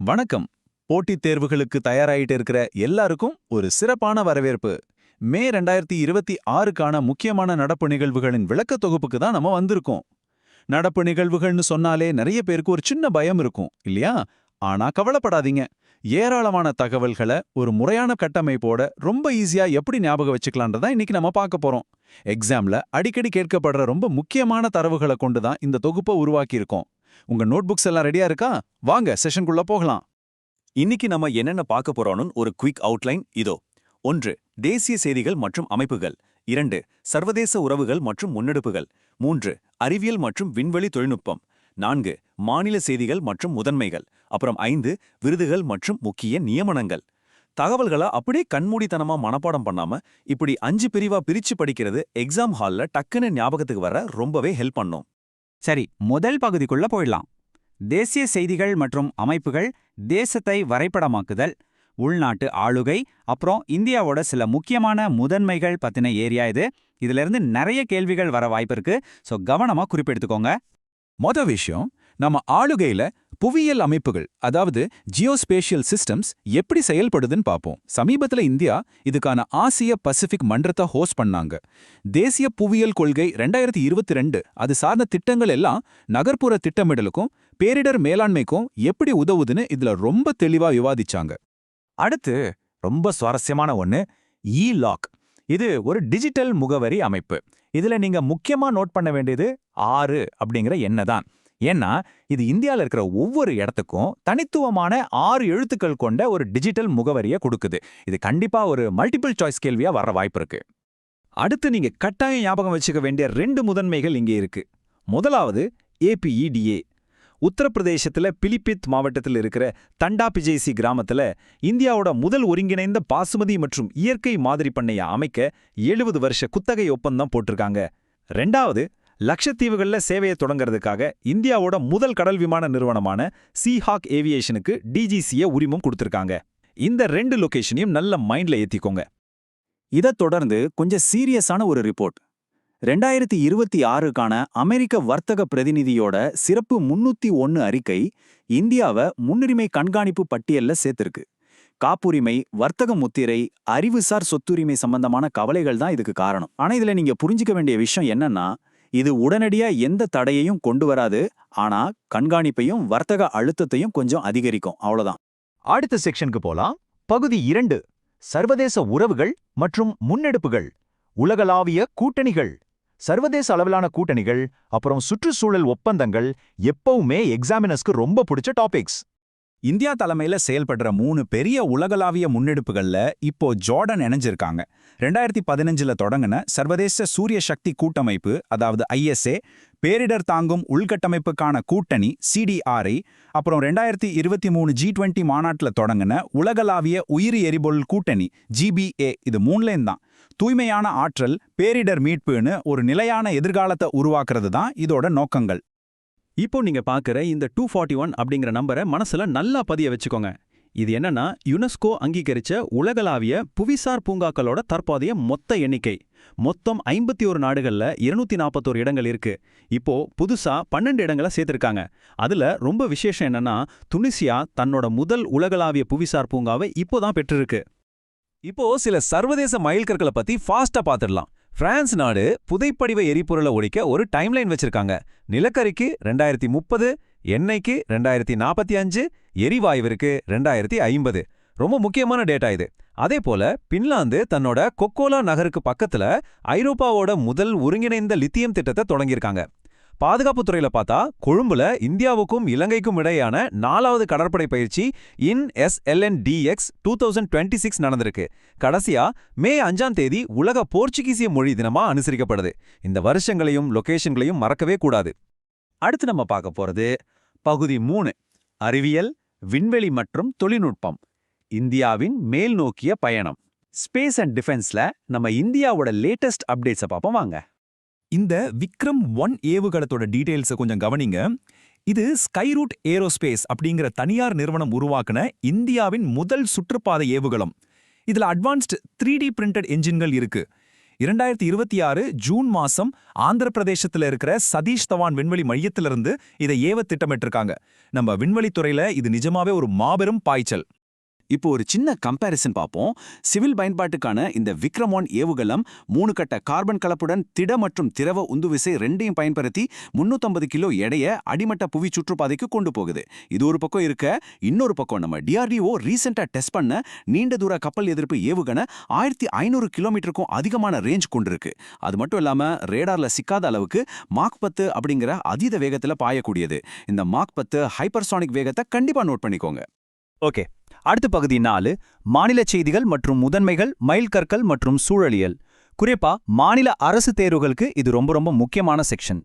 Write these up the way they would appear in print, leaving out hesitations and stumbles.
வணக்கம். போட்டித் தேர்வுகளுக்கு தயாராயிட்டு இருக்கிற எல்லாருக்கும் ஒரு சிறப்பான வரவேற்பு. மே 2026க்கான முக்கியமான நடப்பு நிகழ்வுகளின் விளக்க தொகுப்புக்கு தான் நம்ம வந்திருக்கோம். நடப்பு நிகழ்வுகள்னு சொன்னாலே நிறைய பேருக்கு ஒரு சின்ன பயம் இருக்கும் இல்லையா? ஆனா கவலைப்படாதீங்க. ஏராளமான தகவல்களை ஒரு முறையான கட்டமைப்போட ரொம்ப ஈஸியா எப்படி ஞாபகம் வச்சுக்கலான்றதான் இன்னைக்கு நம்ம பார்க்க போறோம். எக்ஸாம்ல அடிக்கடி கேட்கப்படுற ரொம்ப முக்கியமான தரவுகளை கொண்டு தான் இந்த தொகுப்பை உருவாக்கியிருக்கோம். உங்க நோட்புக்ஸ் எல்லாம் ரெடியா இருக்கா? வாங்க செஷனுக்குள்ள போகலாம். இன்னைக்கு நம்ம என்னென்ன பார்க்க போறோம்னு ஒரு குயிக் அவுட்லைன் இதோ. 1. தேசிய செய்திகள் மற்றும் அமைப்புகள். 2. சர்வதேச உறவுகள் மற்றும் முன்னெடுப்புகள். 3. அறிவியல் மற்றும் விண்வெளி தொழில்நுட்பம். 4. மாநில செய்திகள் மற்றும் முதன்மைகள். அப்புறம் 5. விருதுகள் மற்றும் முக்கிய நியமனங்கள். தகவல்களை அப்படியே கண்மூடித்தனமா மனப்பாடம் பண்ணாம இப்படி 5 பிரிவா பிரிச்சு படிக்கிறது எக்ஸாம் ஹால்ல டக்குன்னு ஞாபகத்துக்கு வர ரொம்பவே ஹெல்ப் பண்ணும். சரி, முதல் பகுதிக்குள்ள போயிடலாம். தேசிய செய்திகள் மற்றும் அமைப்புகள், தேசத்தை வரைபடமாக்குதல், உள்நாட்டு ஆளுகை, அப்புறம் இந்தியாவோட சில முக்கியமான முதன்மைகள் பத்தின ஏரியா இது. இதுல இருந்து நிறைய கேள்விகள் வர வாய்ப்பு இருக்கு. ஸோ கவனமா குறிப்பெடுத்துக்கோங்க. மொத விஷயம், நம்ம ஆளுகையில புவியியல் அமைப்புகள், அதாவது ஜியோஸ்பேஷியல் சிஸ்டம்ஸ் எப்படி செயல்படுதுன்னு பார்ப்போம். சமீபத்துல இந்தியா இதுக்கான ஆசிய பசிபிக் மன்றத்தை ஹோஸ்ட் பண்ணாங்க. தேசிய புவியியல் கொள்கை 2022 அது சார்ந்த திட்டங்கள் எல்லாம் நகர்ப்புற திட்டமிடலுக்கும் பேரிடர் மேலாண்மைக்கும் எப்படி உதவுதுன்னு இதுல ரொம்ப தெளிவா விவாதிச்சாங்க. அடுத்து ரொம்ப சுவாரஸ்யமான ஒண்ணு, லாக். இது ஒரு டிஜிட்டல் முகவரி அமைப்பு. இதுல நீங்க முக்கியமா நோட் பண்ண வேண்டியது 6 அப்படிங்கிற எண்ணை. ஏன்னா இது இந்தியாவில் இருக்கிற ஒவ்வொரு இடத்துக்கும் தனித்துவமான 6 எழுத்துக்கள் கொண்ட ஒரு டிஜிட்டல் முகவரியை கொடுக்குது. இது கண்டிப்பா ஒரு மல்டிபிள் சாய்ஸ் கேள்வியா வர வாய்ப்பு இருக்கு. அடுத்து நீங்க கட்டாயம் ஞாபகம் வச்சுக்க வேண்டிய 2 முதன்மைகள் இங்கே இருக்கு. முதலாவது APEDA. உத்தரப்பிரதேசத்துல பிலிபித் மாவட்டத்தில் இருக்கிற தண்டா பிஜேசி கிராமத்துல இந்தியாவோட முதல் ஒருங்கிணைந்த பாசுமதி மற்றும் இயற்கை மாதிரி பண்ணைய அமைக்க 70 வருஷ குத்தகை ஒப்பந்தம் போட்டிருக்காங்க. 2வது, லட்சத்தீவுகள்ல சேவையை தொடங்குறதுக்காக இந்தியாவோட முதல் கடல் விமான நிறுவனமான சீஹாக் ஏவியேஷனுக்கு DGCA உரிமம் கொடுத்திருக்காங்க. இந்த 2 லொகேஷனையும் நல்ல மைண்ட்ல ஏத்திக்கோங்க. இதைத் தொடர்ந்து கொஞ்சம் சீரியஸான ஒரு ரிப்போர்ட். 2026க்கான அமெரிக்க வர்த்தக பிரதிநிதியோட சிறப்பு 301 அறிக்கை இந்தியாவை முன்னுரிமை கண்காணிப்பு பட்டியல்ல சேர்த்திருக்கு. காப்புரிமை, வர்த்தக முத்திரை, அறிவுசார் சொத்துரிமை சம்பந்தமான கவலைகள் தான் இதுக்கு காரணம். ஆனா இதுல நீங்க புரிஞ்சுக்க வேண்டிய விஷயம் என்னன்னா, இது உடனடியா எந்த தடையையும் கொண்டு வராது. ஆனா கண்காணிப்பையும் வர்த்தக அழுத்தத்தையும் கொஞ்சம் அதிகரிக்கும், அவ்வளவுதான். அடுத்த செக்ஷனுக்கு போலாம். பகுதி 2, சர்வதேச உறவுகள் மற்றும் முன்னெடுப்புகள். உலகளாவிய கூட்டணிகள், சர்வதேச அளவிலான கூட்டணிகள், அப்புறம் சுற்றுச்சூழல் ஒப்பந்தங்கள் எப்பவுமே எக்ஸாமினர்ஸ்க்கு ரொம்ப பிடிச்ச டாபிக்ஸ். இந்தியா தலைமையில செயல்படுற 3 பெரிய உலகளாவிய முன்னெடுப்புகள்ல இப்போ ஜார்டன் இணைஞ்சிருக்காங்க. 2015ல தொடங்கின சர்வதேச சூரிய சக்தி கூட்டமைப்பு, அதாவது ISA, பேரிடர் தாங்கும் உள்கட்டமைப்புக்கான கூட்டணி CDRI, அப்புறம் 2023 G20 மாநாட்டுல தொடங்கின உலகளாவிய உயிரி எரிபொருள் கூட்டணி GBA. இது 3லேயும் தான் தூய்மையான ஆற்றல், பேரிடர் மீட்புன்னு ஒரு நிலையான எதிர்காலத்தை உருவாக்குறது தான் இதோட நோக்கங்கள். இப்போ நீங்க பார்க்குற இந்த 241 அப்படிங்கிற நம்பரை மனசுல நல்லா பதிய வச்சுக்கோங்க. இது என்னன்னா யுனெஸ்கோ அங்கீகரிச்ச உலகளாவிய புவிசார் பூங்காக்களோட தற்போதைய மொத்த எண்ணிக்கை. மொத்தம் 51 நாடுகள்ல 241 இடங்கள் இருக்கு. இப்போ புதுசா 12 இடங்களை சேர்த்திருக்காங்க. அதுல ரொம்ப விசேஷம் என்னன்னா, துனிசியா தன்னோட முதல் உலகளாவிய புவிசார் பூங்காவை இப்போதான் பெற்றிருக்கு. இப்போ சில சர்வதேச மைல்கற்களை பத்தி ஃபாஸ்டா பார்த்துடலாம். பிரான்ஸ் நாடு புதைப்படிவ எரிபொருளை ஒழிக்க ஒரு டைம்லைன் வச்சிருக்காங்க. நிலக்கரிக்கு 2030, எண்ணெய்க்கு 2045, எரிவாயுவிற்கு 2050. ரொம்ப முக்கியமான டேட்டா இது. அதே போல பின்லாந்து தன்னோட கொக்கோலா நகருக்கு பக்கத்துல ஐரோப்பாவோட முதல் ஒருங்கிணைந்த லித்தியம் திட்டத்தை தொடங்கியிருக்காங்க. பாதுகாப்புத்துறையில பார்த்தா கொழும்புல இந்தியாவுக்கும் இலங்கைக்கும் இடையான 4வது கடற்படை பயிற்சி INSLNDX 2026 நடந்திருக்கு. கடைசியா மே 5ஆம் தேதி உலக போர்ச்சுகீசிய மொழி தினமா அனுசரிக்கப்படுது. இந்த வருஷங்களையும் லொகேஷன்களையும் மறக்கவே கூடாது. அடுத்து நம்ம பார்க்க போறது பகுதி 3, அறிவியல், விண்வெளி மற்றும் தொழில்நுட்பம். இந்தியாவின் மேல் நோக்கிய பயணம். ஸ்பேஸ் அண்ட் டிஃபென்ஸ்ல நம்ம இந்தியாவோட லேட்டஸ்ட் அப்டேட்ஸை பார்ப்போம் வாங்க. இந்த விக்ரம் 1 ஏவுகணத்தோட டீடைல்ஸை கொஞ்சம் கவனிங்க. இது ஸ்கைரூட் ஏரோஸ்பேஸ் அப்படிங்கிற தனியார் நிறுவனம் உருவாக்குன இந்தியாவின் முதல் சுற்றுப்பாதை ஏவுகலம். இதுல அட்வான்ஸ்ட் 3D பிரிண்டட் என்ஜின்கள் இருக்கு. 2026 ஜூன் மாசம் ஆந்திர பிரதேசத்துல இருக்கிற சதீஷ் தவான் விண்வெளி மையத்திலிருந்து இதை ஏவ திட்டமிட்டிருக்காங்க. நம்ம விண்வெளித்துறையில இது நிஜமாவே ஒரு மாபெரும் பாய்ச்சல். இப்போ ஒரு சின்ன கம்பேரிசன் பார்ப்போம். சிவில் பயன்பாட்டுக்கான இந்த விக்ரம்-1 ஏவுகலம் 3 கட்ட கார்பன் கலப்புடன் திட மற்றும் திரவ உந்துவிசை ரெண்டையும் பயன்படுத்தி 350 கிலோ எடைய அடிமட்ட புவி சுற்றுப்பாதைக்கு கொண்டு போகுது. இது ஒரு பக்கம் இருக்க, இன்னொரு பக்கம் நம்ம DRDO ரீசெண்டா டெஸ்ட் பண்ண நீண்ட தூர கப்பல் எதிர்ப்பு ஏவுகணை 1500 கிலோமீட்டருக்கும் அதிகமான ரேஞ்ச் கொண்டிருக்கு. அது மட்டும் இல்லாம ரேடார்ல சிக்காத அளவுக்கு மாக் 10 அப்படிங்கிற அதீத வேகத்துல பாயக்கூடியது. இந்த மாக் 10 ஹைப்பர்சானிக் வேகத்தை கண்டிப்பா நோட் பண்ணிக்கோங்க. ஓகே, அடுத்த பகுதி 4 மாநில செய்திகள் மற்றும் முதன்மைகள், மைல்கற்கள் மற்றும் சூழலியல். குறிப்பா மாநில அரசு தேர்வுகளுக்கு இது ரொம்ப முக்கியமான செக்ஷன்.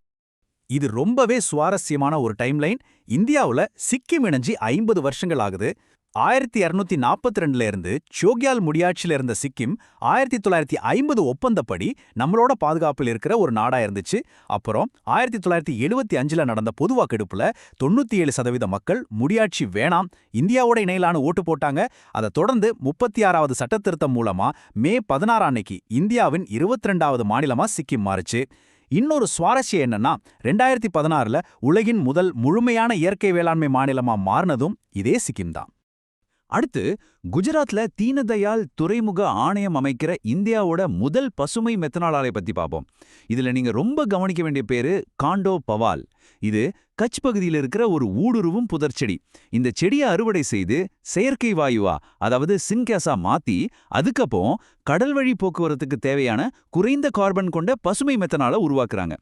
இது ரொம்பவே சுவாரஸ்யமான ஒரு டைம்லைன். இந்தியாவுல சிக்கிம் இணைஞ்சி 50 வருஷங்கள் ஆகுது. 1242ல இருந்து சோக்யால் முடியாட்சியில இருந்த சிக்கிம் 1950 ஒப்பந்தப்படி நம்மளோட பாதுகாப்பில் இருக்கிற ஒரு நாடா இருந்துச்சு. அப்புறம் 1975ல நடந்த பொது வாக்கெடுப்புல 97% மக்கள் முடியாட்சி வேணாம், இந்தியாவோட இணையிலான ஓட்டு போட்டாங்க. அதை தொடர்ந்து 36வது சட்டத்திருத்தம் மூலமா மே 16 அன்னைக்கு இந்தியாவின் 22வது மாநிலமா சிக்கிம் மாறுச்சு. இன்னொரு சுவாரஸ்யம் என்னன்னா 2016ல உலகின் முதல் முழுமையான இயற்கை வேளாண்மை மாநிலமா மாறினதும் இதே சிக்கிம் தான். அடுத்து குஜராத்ல தீனதயாள் துறைமுக ஆணையம் அமைக்கிற இந்தியாவோட முதல் பசுமை மெத்தனால் ஆலை பத்தி பார்ப்போம். இதுல நீங்க ரொம்ப கவனிக்க வேண்டிய பேரு காண்டோ பவால். இது கட்ச் பகுதியில் இருக்கிற ஒரு ஊடுருவும் புதர்ச்செடி. இந்த செடியை அறுவடை செய்து செயற்கை வாயுவா, அதாவது சின்கேஸா மாத்தி அதுக்கப்புறம் கடல் வழி போக்குவரத்துக்கு தேவையான குறைந்த கார்பன் கொண்ட பசுமை மெத்தனால உருவாக்குறாங்க.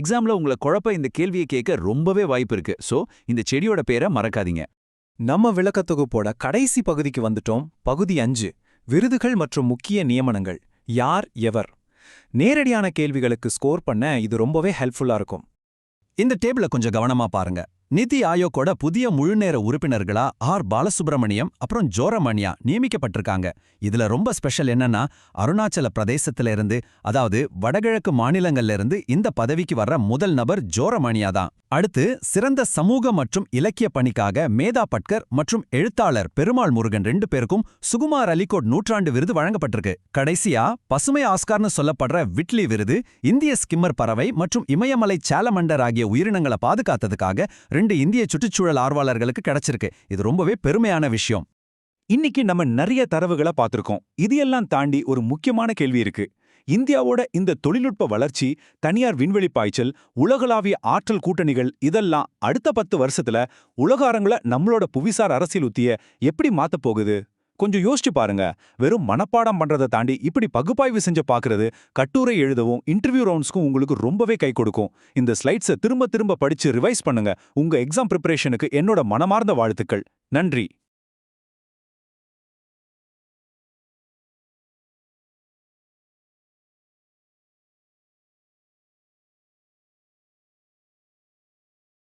எக்ஸாம்ல உங்களை குழப்ப இந்த கேள்வியை கேட்க ரொம்பவே வாய்ப்பு இருக்கு. சோ இந்த செடியோட பேரை மறக்காதீங்க. நம்ம விளக்கத்தொகுப்போட கடைசி பகுதிக்கு வந்துட்டோம். பகுதி 5 விருதுகள் மற்றும் முக்கிய நியமனங்கள். யார் எவர்? நேரடியான கேள்விகளுக்கு ஸ்கோர் பண்ண இது ரொம்பவே ஹெல்ப்ஃபுல்லா இருக்கும். இந்த டேபிள கொஞ்சம் கவனமா பாருங்க. நிதி ஆயோக்கோட புதிய முழுநேர உறுப்பினர்களா ஆர் பாலசுப்ரமணியம் அப்புறம் ஜோரமணியா நியமிக்கப்பட்டிருக்காங்க. இதுல ரொம்ப ஸ்பெஷல் என்னன்னா அருணாச்சல பிரதேசத்துல இருந்து, அதாவது வடகிழக்கு மாநிலங்கள்ல இருந்து இந்த பதவிக்கு வர்ற முதல் நபர் ஜோரமணியா தான். அடுத்து சிறந்த சமூக மற்றும் இலக்கிய பணிக்காக மேதா பட்கர் மற்றும் எழுத்தாளர் பெருமாள் முருகன் 2 பேருக்கும் சுகுமார் அலிகோட் நூற்றாண்டு விருது வழங்கப்பட்டிருக்கு. கடைசியா பசுமை ஆஸ்கார்னு சொல்லப்படுற விட்லி விருது இந்திய ஸ்கிம்மர் பறவை மற்றும் இமயமலை சாலமண்டர் ஆகிய உயிரினங்களை பாதுகாத்ததுக்காக 2 இந்திய சுற்றுச்சூழல் ஆர்வலர்களுக்கு கிடைச்சிருக்கு. இது ரொம்பவே பெருமையான விஷயம். இன்னைக்கு நம்ம நிறைய தரவுகளை பார்த்திருக்கோம். இதையெல்லாம் தாண்டி ஒரு முக்கியமான கேள்வி இருக்கு. இந்தியாவோட இந்த தொழில்நுட்ப வளர்ச்சி, தனியார் விண்வெளி பாய்ச்சல், உலகளாவிய ஆற்றல் கூட்டணிகள் இதெல்லாம் அடுத்த 10 வருஷத்துல உலக அரங்குல நம்மளோட புவிசார் அரசியல் உத்திய எப்படி மாத்தப் போகுது? கொஞ்சம் யோசிச்சு பாருங்க. வெறும் மனப்பாடம் பண்றதை தாண்டி இப்படி பகுப்பாய்வு செஞ்சு பாக்குறது கட்டுரை எழுதவும் இன்டர்வியூ ரவுண்ட்ஸ்க்கும் உங்களுக்கு ரொம்பவே கை கொடுக்கும். இந்த ஸ்லைட்ஸை திரும்ப திரும்ப படிச்சு ரிவைஸ் பண்ணுங்க. உங்க எக்ஸாம் ப்ரிப்பரேஷனுக்கு என்னோட மனமார்ந்த வாழ்த்துக்கள். நன்றி.